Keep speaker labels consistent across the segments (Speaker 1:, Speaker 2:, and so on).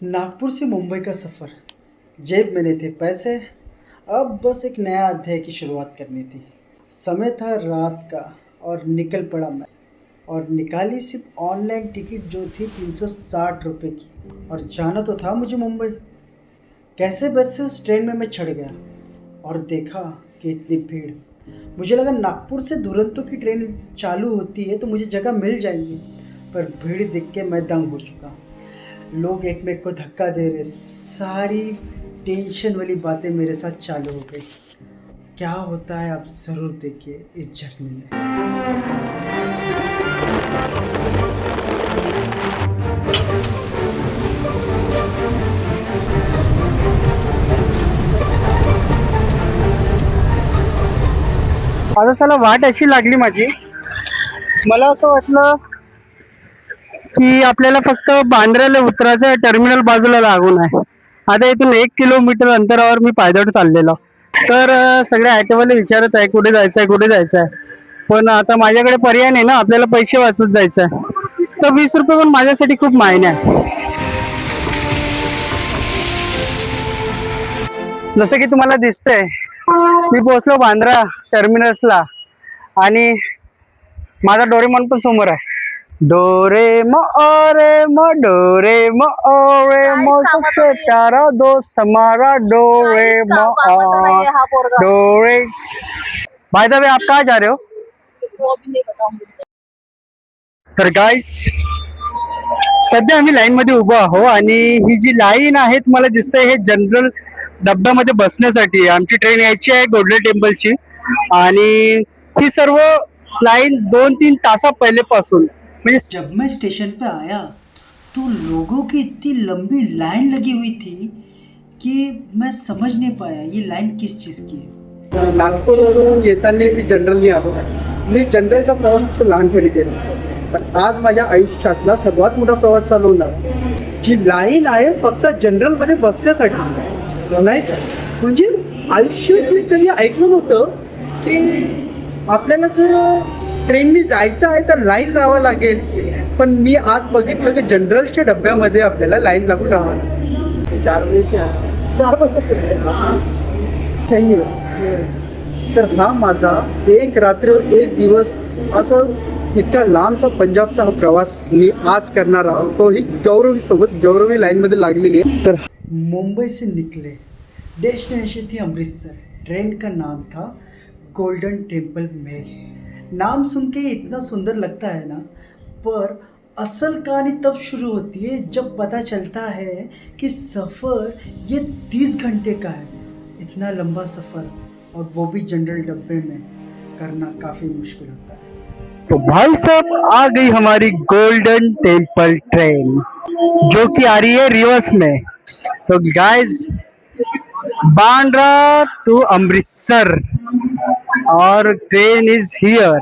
Speaker 1: नागपुर से मुंबई का सफ़र। जेब में नहीं थे पैसे। अब बस एक नया अध्याय की शुरुआत करनी थी। समय था रात का और निकल पड़ा मैं। और निकाली सिर्फ ऑनलाइन टिकट जो थी 360 रुपये की। और जाना तो था मुझे मुंबई। कैसे बस से उस ट्रेन में मैं चढ़ गया और देखा कि इतनी भीड़। मुझे लगा नागपुर से दुरंतो की ट्रेन चालू होती है तो मुझे जगह मिल जाएगी, पर भीड़ देख के मैं दंग हो चुका। लोग एक में को धक्का दे रहे, सारी टेंशन वाली बातें मेरे साथ चालू हो गई। क्या होता है आप ज़रूर देखिए इस जर्नी में। आता चला वाट अशी लागली माझी, मला असं वाटलं की आपल्याला फक्त बांद्र्याला उतरायचं, टर्मिनल बाजूला लागून आहे. आता इथून 1 किलोमीटर अंतरावर मी पायदळ चाललेलो. तर सगळे ऑटोवाले विचारत आहे कुठे जायचं आहे कुठे जायचं आहे. पण आता माझ्याकडे पर्याय नाही ना, आपल्याला पैसे वाचवत जायचं आहे. तर 20 रुपये पण माझ्यासाठी खूप मायने आहे. जसं की तुम्हाला दिसतंय मी पोहोचलो बांद्रा टर्मिनल्सला आणि माझा डोरेमॉन पण समोर आहे. डोरेमो सबसे प्यारा दोस्त हमारा डोरेमो डोरे. बाय द वे आप कहाँ जा रहे हो? तर गाइस सध्या आम्ही लाईन मध्ये उभो आहो आणि ही जी लाईन आहे तुम्हाला दिसतंय हे जनरल डब्यामध्ये बसण्यासाठी. आमची ट्रेन यायची आहे गोल्डन टेम्पलची आणि ही सर्व लाइन 2-3 तासा पहले पासून म्हणजे जब मैं स्टेशन पे आया तो लोगों की इतनी लंबी लाइन लगी हुई थी कि मैं समझ नहीं पाया ये लाइन किस चीज़ की है. नागपूरवरून येताना मी जनरलनी आलो. मी जनरलचा प्रवास लहानपणी केला, पण आज माझ्या आयुष्यातला सर्वात मोठा प्रवास चालू होणार. जी लाईन आहे फक्त जनरलमध्ये बसण्यासाठी नाही, म्हणजे आयुष्यात मी कधी ऐकलं नव्हतं की आपल्याला जर ट्रेननी जायचं आहे तर लाईन लावावं लागेल. पण मी आज बघितलं की जनरलच्या डब्यामध्ये आपल्याला लाईन लागून राहावं. 4 तर हा माझा एक रात्र एक दिवस असं इतक्या लांबचा पंजाबचा हा प्रवास मी आज करणार आहोत. तो ही गौरवी सोबत गौरवी लाईनमध्ये लागलेली आहे. तर मुंबई से निकले, डेस्टिनेशन थी अमृतसर. ट्रेन का नाम था गोल्डन टेम्पल मेल. नाम सुन के इतना सुंदर लगता है ना, पर असल कहानी तब शुरू होती है जब पता चलता है कि सफ़र ये 30 घंटे का है. इतना लंबा सफ़र और वो भी जनरल डब्बे में करना काफ़ी मुश्किल होता है. तो भाई साहब आ गई हमारी गोल्डन टेम्पल ट्रेन जो कि आ रही है रिवर्स में. तो गाइस बांद्रा टू अमृतसर और ट्रेन इज हियर.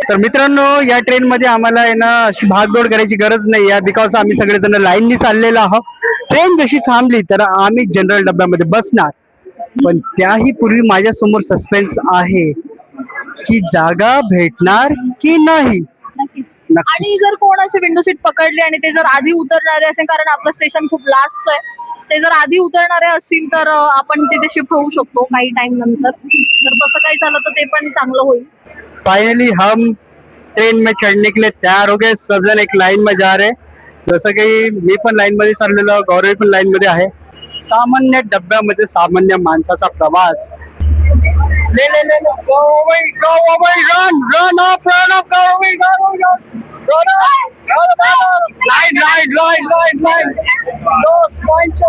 Speaker 1: तर मित्रांनो या ट्रेन मध्ये आम्हाला आहे ना अशी भागदौड करायची गरज नाही आहे, बिकॉज आम्ही सगळेजण लाईननी चाललेलो आहोत. ट्रेन जशी थांबली तर आम्ही जनरल डब्यामध्ये बसणार. पण त्याही पूर्वी माझ्या समोर सस्पेन्स आहे की जागा भेटणार की नाही.
Speaker 2: आणि जर कोण असे विंडो सीट पकडले आणि ते जर आधी उतरणारे असेल, कारण आपलं स्टेशन खूप लास्ट आहे, ते जर आधी उतरणारे असतील तर आपण तिथे शिफ्ट होऊ शकतो काही टाइम नंतर. जर तसं काही झालं तर ते पण चांगलं होईल.
Speaker 1: फाइनली हम ट्रेन में चढ़ने के लिए तैयार हो गए. सब जन एक लाइन में जा रहे. जसं की मी पण लाईन मध्ये चाललेलो, गौरव पण लाईन मध्ये आहे. सामान्य डब्यामध्ये सामान्य माणसाचा प्रवास. ले ले ले go away run off go away line no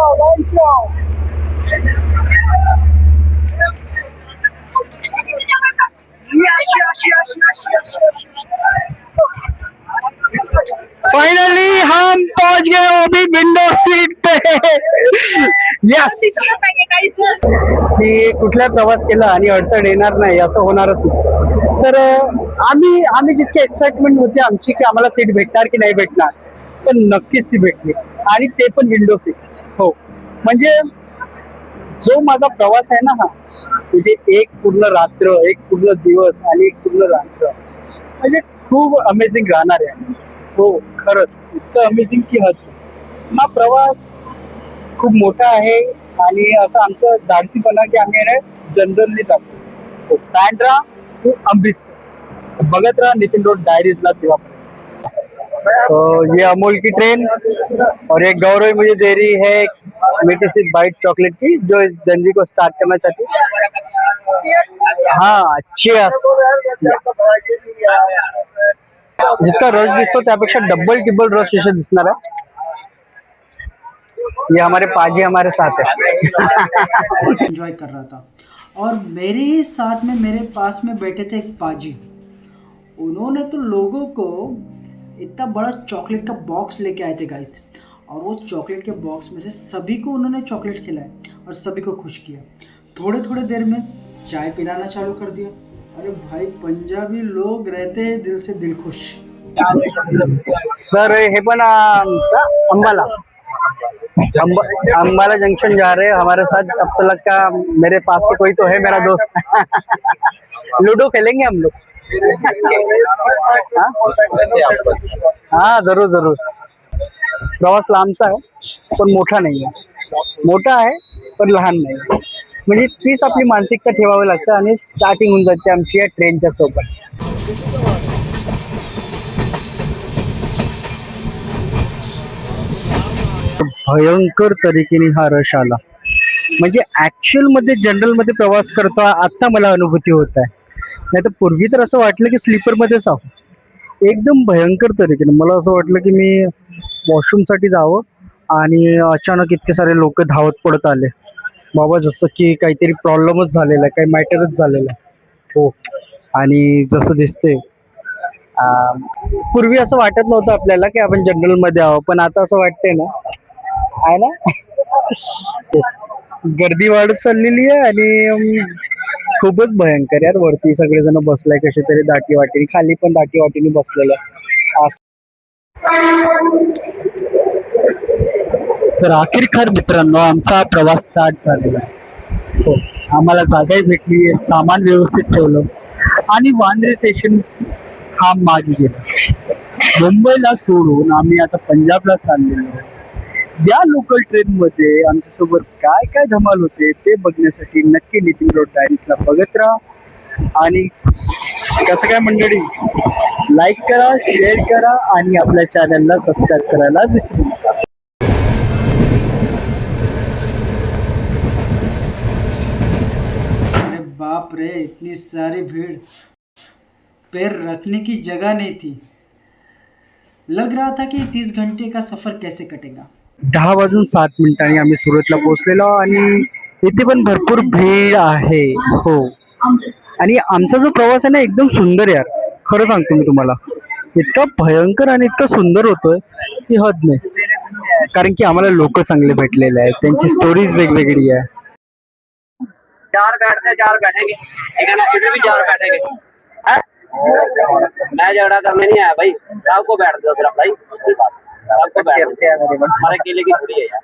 Speaker 1: line slow. Finally हम पहुंच गए, वो भी विंडो सीट पे. यस. की कुठला प्रवास केला आणि अडचण येणार नाही असं होणारच नाही. तर आम्ही जितकी एक्साइटमेंट होती आमची की आम्हाला सीट भेटणार की नाही भेटणार, पण नक्कीच ती भेटली आणि ते पण विंडो सीट. हो, म्हणजे जो माझा प्रवास आहे ना हा, म्हणजे एक पूर्ण रात्र, एक पूर्ण दिवस आणि एक पूर्ण रात्र म्हणजे खूप अमेझिंग राहणार आहे. हो खरंच इतकं अमेझिंग की हद. हा प्रवास खूप मोठा आहे आणि असं आमचं धाडसीपणा की आम्ही आहे ना जनरलनी जातो. बँड्रा टू अमृतसर बघत राहा नितिन रोड डायरीजला तेव्हा. तो ये अमूल की ट्रेन और एक गौरव मुझे दे रही है एक मीठी सी बाइट चॉकलेट की जो इस जर्नी को स्टार्ट करना चाहती है. हाँ cheers. जितना रश दिसतो त्यापेक्षा डबल टिबल रश इथे दिसणार आहे. ये हमारे पाजी हमारे साथ है.
Speaker 3: एंजॉय कर रहा था और मेरे ही साथ में मेरे पास में बैठे थे एक पाजी. उन्होंने तो लोगों को इतना बड़ा चॉकलेट का बॉक्स लेके आए थे गाइस, और वो चॉकलेट के बॉक्स में से सभी को उन्होंने चॉकलेट खिलाए और सभी को खुश किया. थोड़े थोड़े देर में चाय पिलाना चालू कर दिया. अरे भाई पंजाबी लोग रहते हैं दिल से दिल खुश.
Speaker 1: सर हे पण अंबाला अंबाला जंक्शन जा रहे हैं हमारे साथ. अब तो लगता मेरे पास तो कोई तो है मेरा दोस्त. लूडो खेलेंगे हम लोग. हाँ जरूर जरूर. प्रवास लांबचा आहे पण मोठा नाही आहे. मोठा आहे पण लहान नाही. म्हणजे तीच आपली मानसिकता ठेवावी लागतं आणि स्टार्टिंग होऊन जाते आमची या ट्रेनच्या सोबत. भयंकर तरीकेने हा रश आला. म्हणजे ऍक्च्युअल मध्ये जनरल मध्ये प्रवास करता आता मला अनुभूती होत आहे. नाही तर पूर्वी तर असं वाटलं की स्लीपर मध्येच आहो. एकदम भयंकर तरीकेने मला असं वाटलं की मी वॉशरूम साठी जावं आणि अचानक इतके सारे लोक धावत पडत आले. बाबा जसं की काहीतरी प्रॉब्लेमच झालेला आहे, काही मॅटरच झालेला आहे. हो आणि जसं दिसते पूर्वी असं वाटत नव्हतं आपल्याला की आपण जनरल मध्ये आहोत, पण आता असं वाटतंय ना आहे ना. गर्दी वाढत चाललेली आहे आणि खूपच भयंकर यार. वरती सगळेजण बसलाय कसे तरी दाटी वाटीने, खाली पण दाटी वाटीने बसलेलं. तर अखेरकार मित्रांनो आमचा प्रवास स्टार्ट झालेला आहे. हो आम्हाला जागाही भेटली, सामान व्यवस्थित ठेवलं आणि वांद्रे स्टेशन हा मागे गेला. मुंबईला सोडून आम्ही आता पंजाबला चाललेलो आहोत. या लोकल ट्रेन मध्ये आमच्यासोबत काय काय धमाल होते ते बघण्यासाठी नक्की नितिन रोड डायरीजला बघत राहा. आणि कसं काय मंडळी, लाईक करा, शेअर करा आणि आपल्या चॅनलला सबस्क्राईब करायला विसरू नका.
Speaker 3: अरे बाप रे, इतनी सारी भीड़, पैर रखने की जगह नहीं थी. लग रहा था कि 30 घंटे का सफर कैसे कटेगा.
Speaker 1: 10:07 आम्ही सुरतला पोहोचलेलो आणि इथे पण भरपूर भीड आहे. हो आणि आमचा जो प्रवास आहे ना एकदम सुंदर यार. खरं सांगतो मी तुम्हाला, इतका भयंकर आणि इतका सुंदर होतोय की हद नाही. कारण की आम्हाला लोक चांगले भेटलेले आहेत, त्यांची स्टोरीज वेगवेगळी आहे.
Speaker 4: 4 बैठेंगे ठीक है ना. इधर भी 4 बैठेंगे. मैं झगड़ा करने नहीं आया भाई. सबको बैठ दो फिर भाई. सबको बैठ दो. हमारे अकेले की थोड़ी है यार.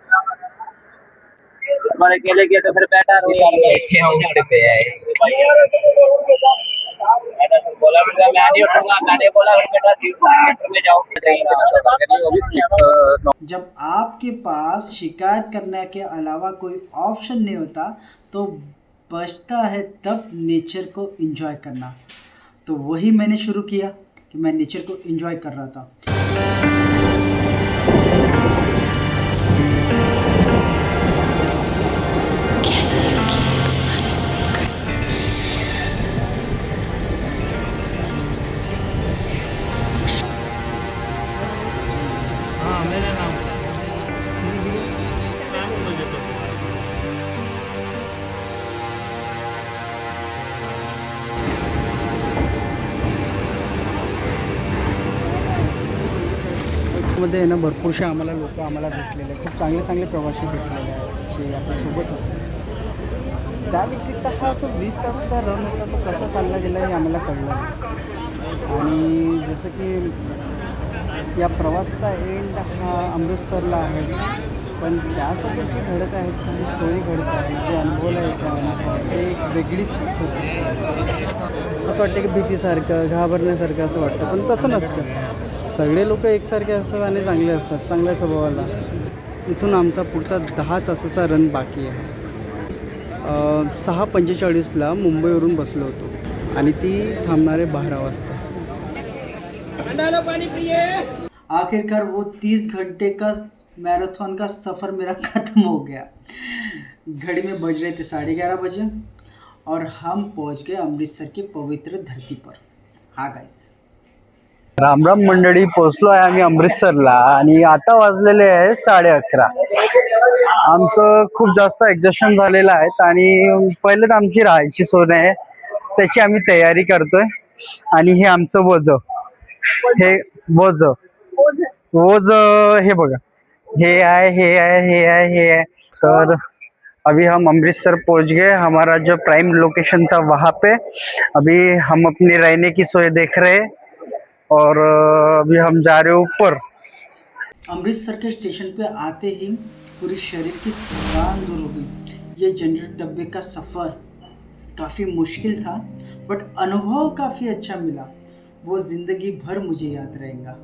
Speaker 4: हमारे अकेले की है तो फिर बैठा रहो यार. बोला मैं नहीं उठूंगा. मैंने बोला बेटा थिएटर में जाओ.
Speaker 3: जब आपके पास शिकायत करने के अलावा कोई ऑप्शन नहीं होता तो बचता है तब नेचर को एंजॉय करना. तो वही मैंने शुरू किया कि मैं नेचर को एंजॉय कर रहा था.
Speaker 1: मध्ये ना भरपूरसे आम्हाला लोक आम्हाला भेटलेले, खूप चांगले चांगले प्रवासी भेटलेले आहेत ते आपल्यासोबत होते. त्या व्यतिरिक्त हा जो 20 तासाचा रन होता तो कसा चालला गेला हे आम्हाला कळलं. आणि जसं की या प्रवासाचा एंड हा अमृतसरला आहे, पण त्यासोबत जे घडत आहेत, जी स्टोरी घडत आहे, जे अनुभवलं येतं ते एक वेगळीच होती. असं वाटतं की भीतीसारखं, घाबरण्यासारखं असं वाटतं, पण तसं नसतं. सगळे लोक एकसारखे असतात आणि चांगले असतात, चांगल्या स्वभावाला. इथून आमचा पुढचा 10 तासाचा रन बाकी आहे. 6:45ला मुंबईवरून बसलो होतो आणि ती थांबणार आहे 12 वाजता.
Speaker 3: आखिरकार वो 30 घंटे का मैराथन का सफ़र मेरा ख़त्म हो गया. घड़ी में बज रहे थे 11:30 बजे और हम पहुंच गए अमृतसर की पवित्र धरती पर. हाँ गाइस,
Speaker 1: राम राम मंडळी, पोचलो आहे आम्ही अमृतसरला आणि आता वाजलेले आहे 11:30. आमचं खूप जास्त एक्झॉशन झालेलं आहे आणि पहिले तर आमची राहायची सोय आहे, त्याची आम्ही तयारी करतोय. आणि हे आमचं वज, हे वज हे बघा, हे आहे, हे आहे, हे आहे, हे आहे. तर अभी हम अमृतसर पहुंच गए. हमारा जो प्राइम लोकेशन था वहाँ पे अभी हम अपनी रहने की सोच देख रहे हैं और अभी हम जा रहे हैं ऊपर.
Speaker 3: अमृतसर के स्टेशन पे आते ही पूरी शरीर की थकान दूर हो गई. ये जनरल डब्बे का सफ़र काफ़ी मुश्किल था, बट अनुभव काफ़ी अच्छा मिला. वो ज़िंदगी भर मुझे याद रहेगा.